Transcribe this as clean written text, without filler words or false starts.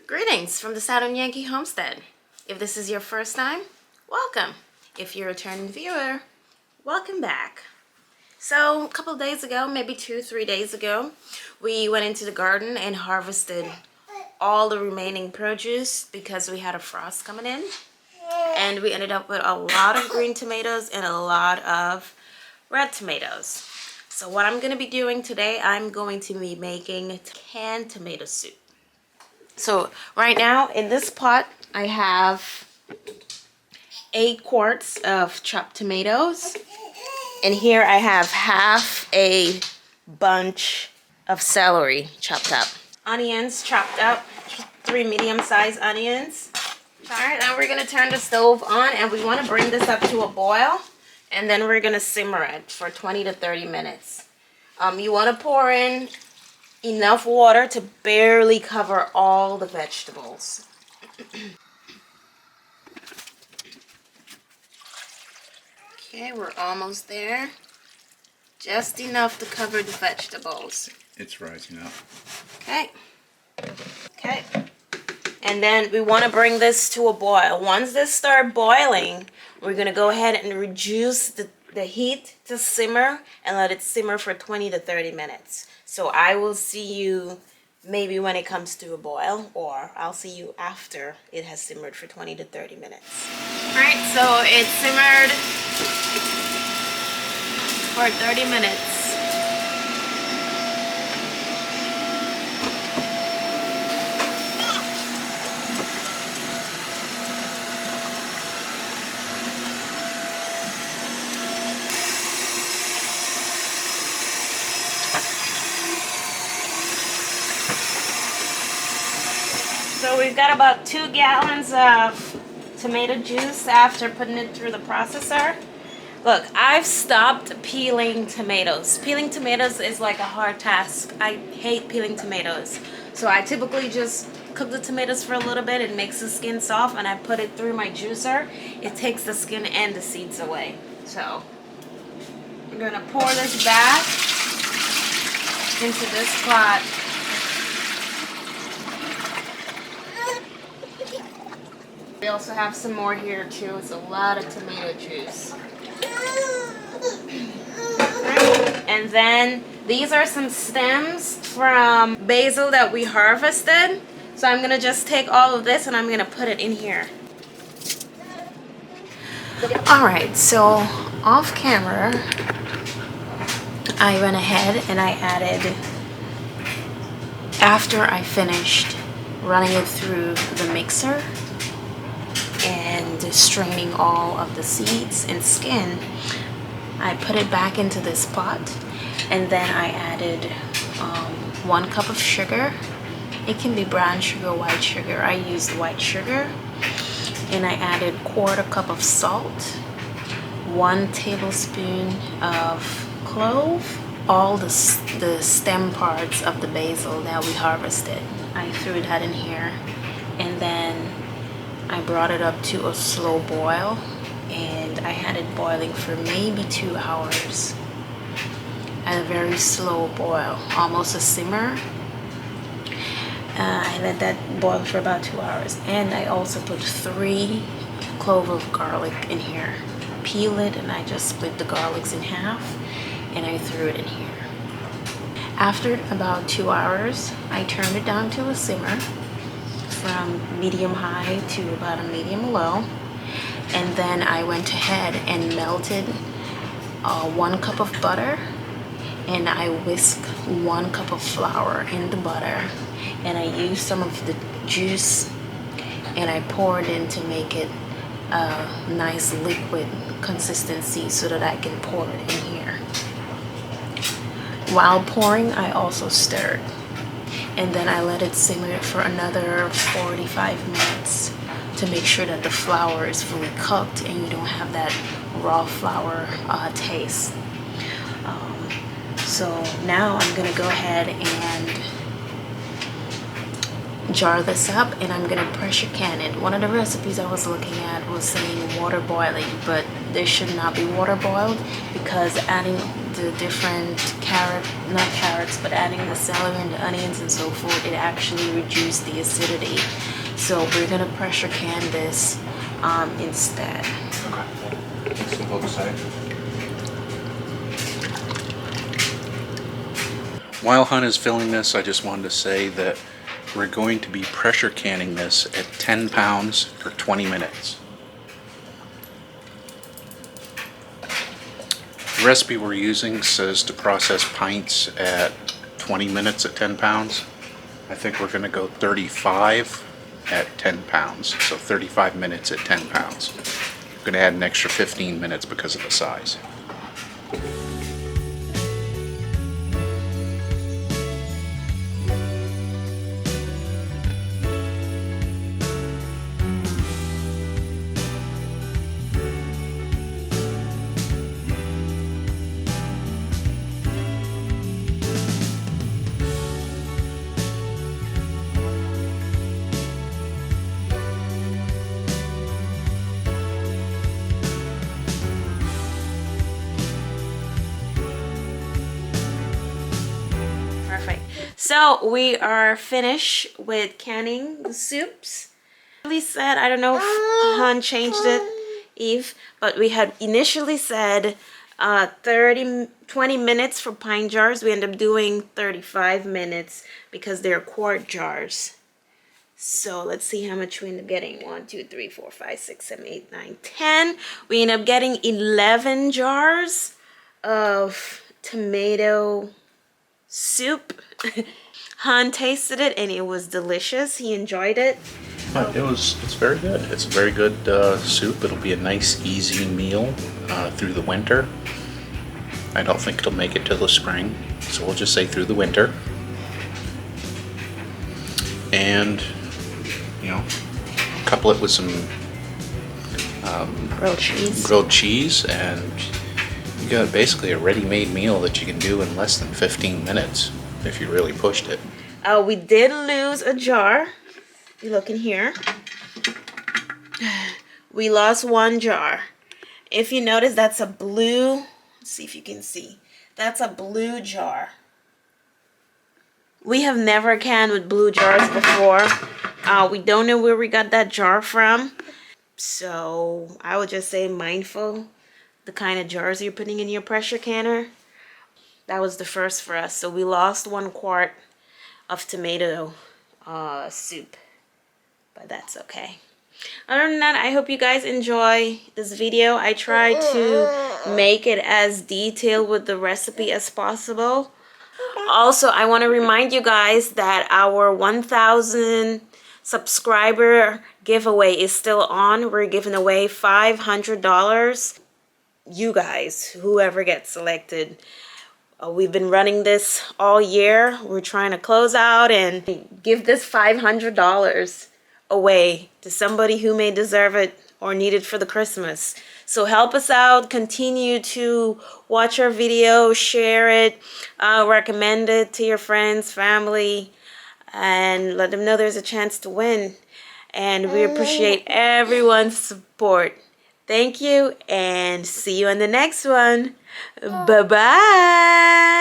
Greetings from the Southern Yankee Homestead. If this is your first time, welcome. If you're a returning viewer, welcome back. So a couple of days ago, maybe 2-3 days ago, we went into the garden and harvested all the remaining produce because we had a frost coming in. And we ended up with a lot of green tomatoes and a lot of red tomatoes. So what I'm going to be doing today, I'm going to be making canned tomato soup. So right now in this pot, I have 8 quarts of chopped tomatoes. And here I have half a bunch of celery chopped up. Onions chopped up, 3 medium-sized onions. All right, now we're gonna turn the stove on and we wanna bring this up to a boil. And then we're gonna simmer it for 20 to 30 minutes. You wanna pour in enough water to barely cover all the vegetables. Okay, we're almost there. Just enough to cover the vegetables. It's rising up. Okay. Okay. And then we want to bring this to a boil. Once this starts boiling, we're going to go ahead and reduce the heat to simmer and let it simmer for 20 to 30 minutes. So I will see you maybe when it comes to a boil, or I'll see you after it has simmered for 20 to 30 minutes. Alright, so it simmered for 30 minutes. So we've got about 2 gallons of tomato juice after putting it through the processor. Look, I've stopped peeling tomatoes. Peeling tomatoes is like a hard task. I hate peeling tomatoes. So I typically just cook the tomatoes for a little bit. It makes the skin soft and I put it through my juicer. It takes the skin and the seeds away. So I'm gonna pour this back into this pot. We also have some more here too. It's a lot of tomato juice. And then these are some stems from basil that we harvested. So I'm gonna just take all of this and I'm gonna put it in here. Alright, so off camera, I went ahead and I added, after I finished running it through the mixer and straining all of the seeds and skin, I put it back into this pot, and then I added 1 cup of sugar. It can be brown sugar, white sugar. I used white sugar. And I added 1/4 cup of salt, 1 tablespoon of clove, all the stem parts of the basil that we harvested. I threw that in here, and then I brought it up to a slow boil, and I had it boiling for maybe 2 hours at a very slow boil, almost a simmer. I let that boil for about 2 hours, and I also put 3 cloves of garlic in here. Peel it, and I just split the garlics in half, and I threw it in here. After about 2 hours, I turned it down to a simmer from medium high to about a medium low, and then I went ahead and melted 1 cup of butter, and I whisked 1 cup of flour in the butter, and I used some of the juice and I poured in to make it a nice liquid consistency so that I can pour it in here. While pouring, I also stirred, and then I let it simmer for another 45 minutes to make sure that the flour is fully cooked and you don't have that raw flour taste. So now I'm gonna go ahead and jar this up, and I'm gonna pressure can it. One of the recipes I was looking at was saying water boiling, but there should not be water boiled because adding the different not carrots, but adding the celery and the onions and so forth, it actually reduced the acidity. So we're gonna pressure can this instead. Okay. See both sides. While Hun is filling this, I just wanted to say that we're going to be pressure canning this at 10 pounds for 20 minutes. The recipe we're using says to process pints at 20 minutes at 10 pounds. I think we're going to go 35 at 10 pounds, so 35 minutes at 10 pounds. We're going to add an extra 15 minutes because of the size. Perfect. So we are finished with canning the soups. We said, I don't know if Han changed it, Eve, but we had initially said 20 minutes for pint jars. We end up doing 35 minutes because they're quart jars. So let's see how much we end up getting. 1, 2, 3, 4, 5, 6, 7, 8, 9, 10. We end up getting 11 jars of tomato soup. Han tasted it and it was delicious. He enjoyed it. It's very good. It's a very good soup. It'll be a nice, easy meal through the winter. I don't think it'll make it till the spring, so we'll just say through the winter. And, you know, couple it with some grilled cheese, and you got basically a ready-made meal that you can do in less than 15 minutes if you really pushed it. We did lose a jar. You look in here. We lost one jar. If you notice, that's a blue. Let's see if you can see. That's a blue jar. We have never canned with blue jars before. We don't know where we got that jar from. So I would just say mindful the kind of jars you're putting in your pressure canner. That was the first for us. So we lost 1 quart of tomato soup. But that's okay. Other than that, I hope you guys enjoy this video. I tried to make it as detailed with the recipe as possible. Also, I want to remind you guys that our 1,000 subscriber giveaway is still on. We're giving away $500. You guys, whoever gets selected. We've been running this all year. We're trying to close out and give this $500 away to somebody who may deserve it or need it for the Christmas. So help us out. Continue to watch our video, share it, recommend it to your friends, family, and let them know there's a chance to win. And we appreciate everyone's support. Thank you, and see you in the next one. Bye-bye.